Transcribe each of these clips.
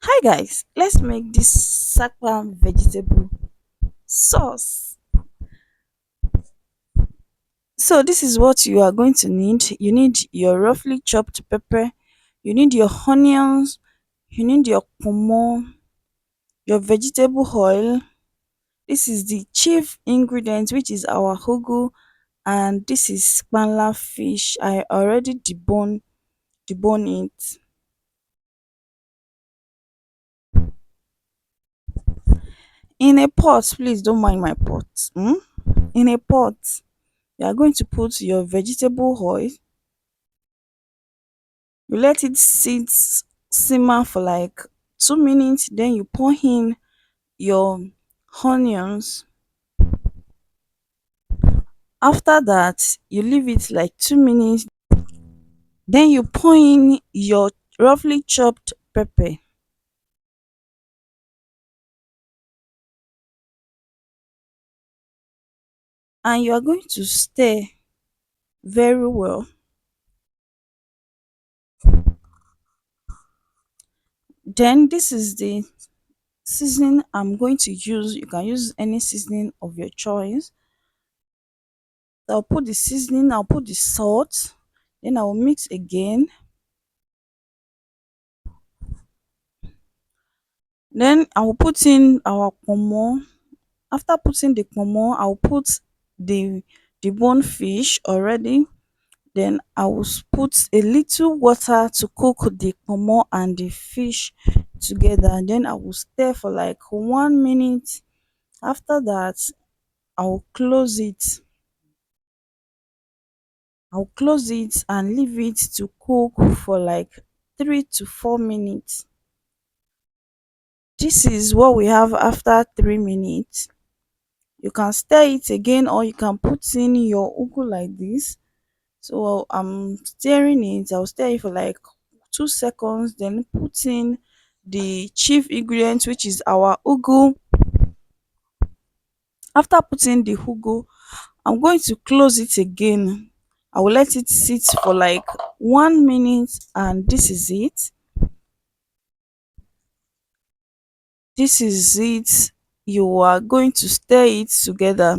Hi guys, let's make this sakwa vegetable sauce. So this is what you are going to need. You need your roughly chopped pepper, you need your onions, you need your ponmo, your vegetable oil. This is the chief ingredient, which is our hugu, and this is spanla fish. I already debone it. In a pot, please don't mind my pot. In a pot, you are going to put your vegetable oil. You let it sit simmer for like 2 minutes, then you pour in your onions. After that, you leave it like 2 minutes, then you pour in your roughly chopped pepper, and you are going to stir very well. Then this is the seasoning I'm going to use. You can use any seasoning of your choice. I'll put the seasoning, I'll put the salt, then I will mix again. Then I will put in our pomo. After putting the pomo, I'll put the bone fish already. Then I will put a little water to cook the pomo and the fish together. And then I will stir for like 1 minute. After that, I will close it. I'll close it and leave it to cook for like 3 to 4 minutes. This is what we have after 3 minutes. You can stir it again, or you can put in your ugu like this. So I'm stirring it. I'll stir it for like 2 seconds, then put in the chief ingredient, which is our ugu. After putting the ugu, I'm going to close it again. I will let it sit for like 1 minute, and this is it. This is it. You are going to stir it together.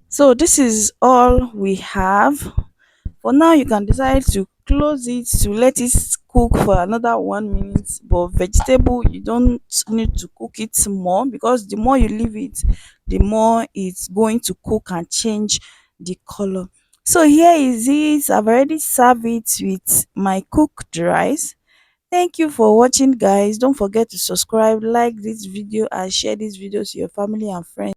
So this is all we have. For now, you can decide to close it to let it cook for another 1 minute. But vegetable, you don't need to cook it more, because the more you leave it, the more it's going to cook and change the color. So here is it. I've already served it with my cooked rice. Thank you for watching, guys. Don't forget to subscribe, like this video, and share this video to your family and friends.